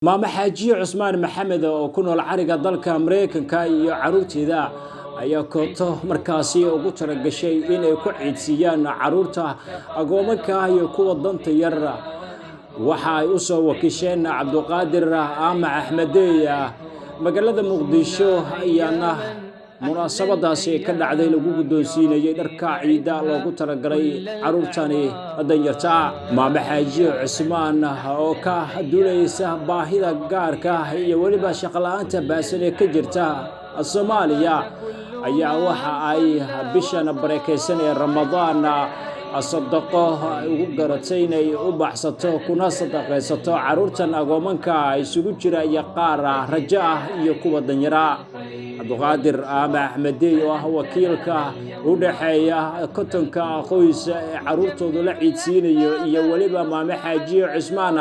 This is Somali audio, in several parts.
maama xaajiye cusmaan maxamed oo ku nool cariga dalka Mareykanka iyo caruurteeda ayaa kooto markaasi ugu talagashay inay ku ciidsiiyaan caruurta agoomanka iyo kuwa danta yar waxa ay u soo wakiisheen Cabduqaadir Aama Axmedeya magaalada Muqdisho ayaana munaasabadaasi ka dhacday lagu guddoonsiinayay dharka ciida loogu talagalay caruurtani danyarta maama xaajiye cusmaan oo ka duulaysa baahida gaarka iyo waliba shaqo la'aanta baasan ee ka jirta Soomaaliya ayaa waxa ay bishan barakeysan ee Ramadaan صدقه ugu garatay inay u baxsato kuna sadaqaysato caruurtan agoomanka ay isugu jira iyo qaar rajo ah iyo kuwa danyara Cabduqaadir Aama Axmedeya oo ah wakiilka u dhaxeeya kotonka qoyska ee caruurtooda la ciidsiinayo iyo waliba maama xaajiye cusmaan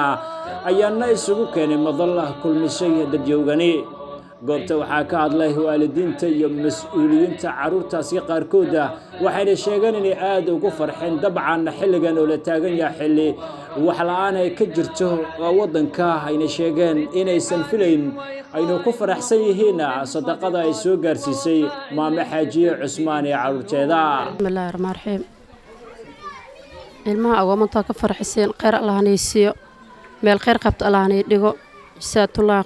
ayaana isugu keenay madal kulmisay dadyoogani goobta waxaa ka hadlay waalidiinta iyo mas'uuliyiinta caruurtaasi qaarkood waxayna sheegeen inay aad ugu farxeen dabcan xilligan oo la taagan yahay xilli wax la'aan ay ka jirto wadanka ayna sheegeen inaysan filayn ayna ku faraxsan yihiin sadaqada ay soo gaarsiisay maama xaajiye cusmaan ee caruurteeda bismillaahir rahmaanir rahiim ilmaha agoomanta ka farxiseen khayr Allah hanaysiyo meel khayr qabta Allah hanay dhigo jazaatullah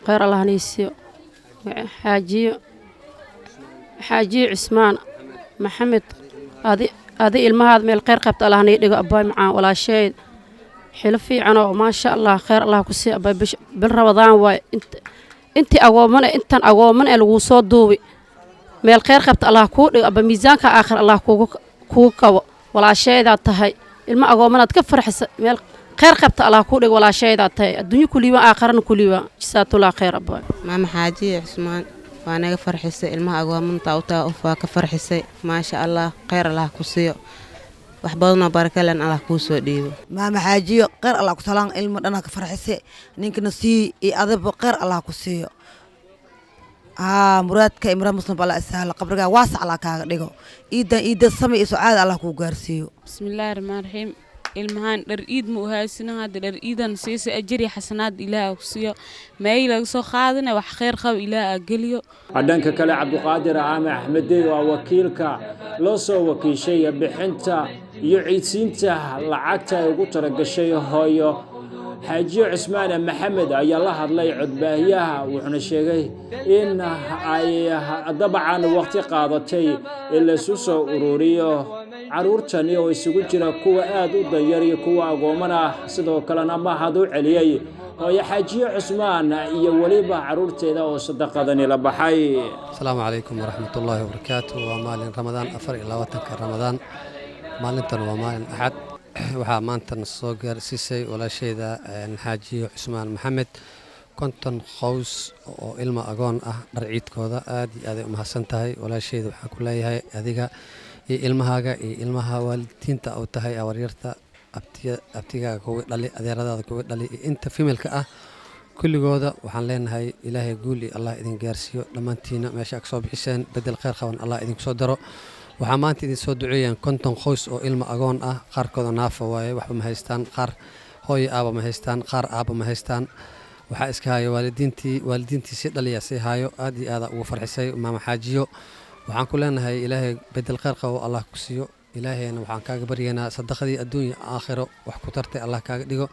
خير الله نيسيو حاجي عثمان محمد هذه المهاد من الخير قبت الله نيدغ اباي معان ولا شيء حلفي عنو ما شاء الله خير الله كسي اباي بالرمضان واي انت اغومن انتن اغومن لو سو دوبي من الخير قبت الله كو دغ ابا ميزانك اخر الله كو كو ولا شيء ذا تهي ilma agoomanaad ka farxisa meel خير قبت الله كودك ولا شيء ذاتي الدنيا كليوا آخرنا كليوا جزاك الله خير أبوي ماما حاجي عثمان وأنا فرحسي الماء أقوى طاوتا أوفا كفرحسي ما شاء الله خير الله كسيو وحبضنا بارك الله الله كوسو ديو ماما حاجي خير الله كسلان علم أنا كفرحسي نينك نسي أذب خير الله كسيو مراد كإمرأة مسلم بالله السهل قبرك واسع الله كاغديغو إيدا سمي سعاد الله كوغارسيو بسم الله الرحمن الرحيم ilmahan dhar iid ma u haysana hada dhar iidan siisa ajri xasanaad ilaaha ku siiyo meey laga soo qaadana wax khayr qab ilaaha galiyo dhanka kale Cabduqaadir Aama Axmedeya waa wakiilka loo soo wakiishay bixinta iyo ciidsiinta lacagta ay ugu talagashay hooyo xaajiye cusmaan maxamed ayaa la hadlay codbaahiyaha wuxuuna sheegay in ay dabcan waqti qaadatay in la soo ururiyo caruurtani oo isugu jira kuwa aad u danyar iyo kuwa agooman ah sidoo kalena ma hadu celiyay hooyo xaajiye cusmaan iyo waliba caruurteeda oo sadaqadani la baxay assalaamu calaykum waraxmatullaahi wabarakaatuh waa maalin ramadaan 24 ramadaan maalintan waa maalin axad waxaa maanta soo gaarsiisay walaasheeda xaajiye cusmaan maxamed konton qoys oo ilma agoon ah dhar ciidkooda aad iyo aad u mahadsan tahay walaasheeda waxaa ku leeyahay adiga iyo ilmahaaga iyo ilmaha waalidiinta oo tahay awaryarta abtigaaga kuwa dhali adeeradaada kuwa dhali inta female-ka ah kulligooda waxaan leenahay ilaahay guul iyo Allah idin gaarsiiyo dhamaantiina meesha ka soo bixiseen bedel khayr qaban Allah idin soo daro waxaa maanta idin soo duceeyaan konton qoys oo ilma agoon ah qaarkooda naafa waaye waxba ma haystaan qaar hooyo aaba ma haystaan qaar aaba ma haystaan waxaa iska hayo waalidiintiisii dhaliya si hayo aad iyo aad ugu farxisay maama xaajiyo waxaan ku leenahay ilaahay bedel khayr qabo Allah ku siiyo ilaahayna waxaan kaaga baryaynaa sadaqadii adduunyo aakhiro wax ku tartay Allah kaaga dhigo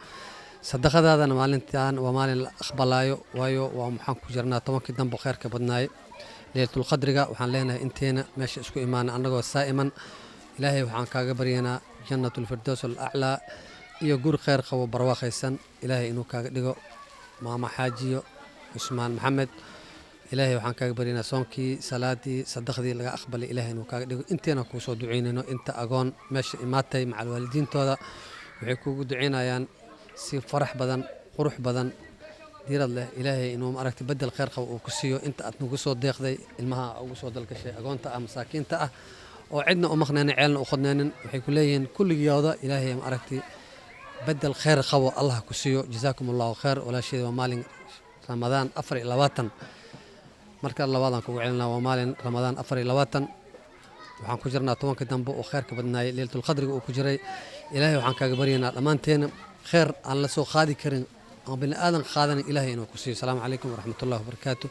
sadaqadaadana maalintan waa maalin la aqbalayo waayo waa maxaan ku jirnaa 10 dambe khayrka badnaay leeyatul qadriga waxaan leenahay inteena meesha isku iimaan anagoo saa'iman ilaahay waxaan kaaga baryaynaa jannatul firdaws al a'la iyo gur khayr qabo barwaaqaysan ilaahay inuu kaaga dhigo maama xaajiyo cusmaan maxamed ilaahay waxaan kaaga baryaynaa soonkii salaadii sadaqadii laga aqbalay ilaahay inuu kaaga dhigo inteena ku soo duceynayno inta agoon meesha imaatay macal waalidiintooda waxay kugu duceynayaan si farax badan qurux badan diirad leh ilaahay inuu aragti bedel khayr qabo uu ku siiyo inta aad nagu soo deeqday ilmaha ugu soo dalgashay agoonta ah masaakiinta ah oo cidna u maqnaan ceelna u qodnaanin waxay ku leeyihiin kulligooda ilaahay aragti bedel khayr qabo Allah ku siiyo jazaakumullahu khayr walaasheeda waa maalin ramadaan 24 marka labadan kugu celinaa waa maalin ramadaan 24 waxaan ku jirnaa 10 dambe oo khayrka badnaay leelatul qadriga uu ku jiray ilaahay waxaan kaaga baryaynaa dhamaanteena خير aan la soo qaadi karin أو بني آدم خاذن إلهي إنه كسي. السلام عليكم ورحمة الله وبركاته.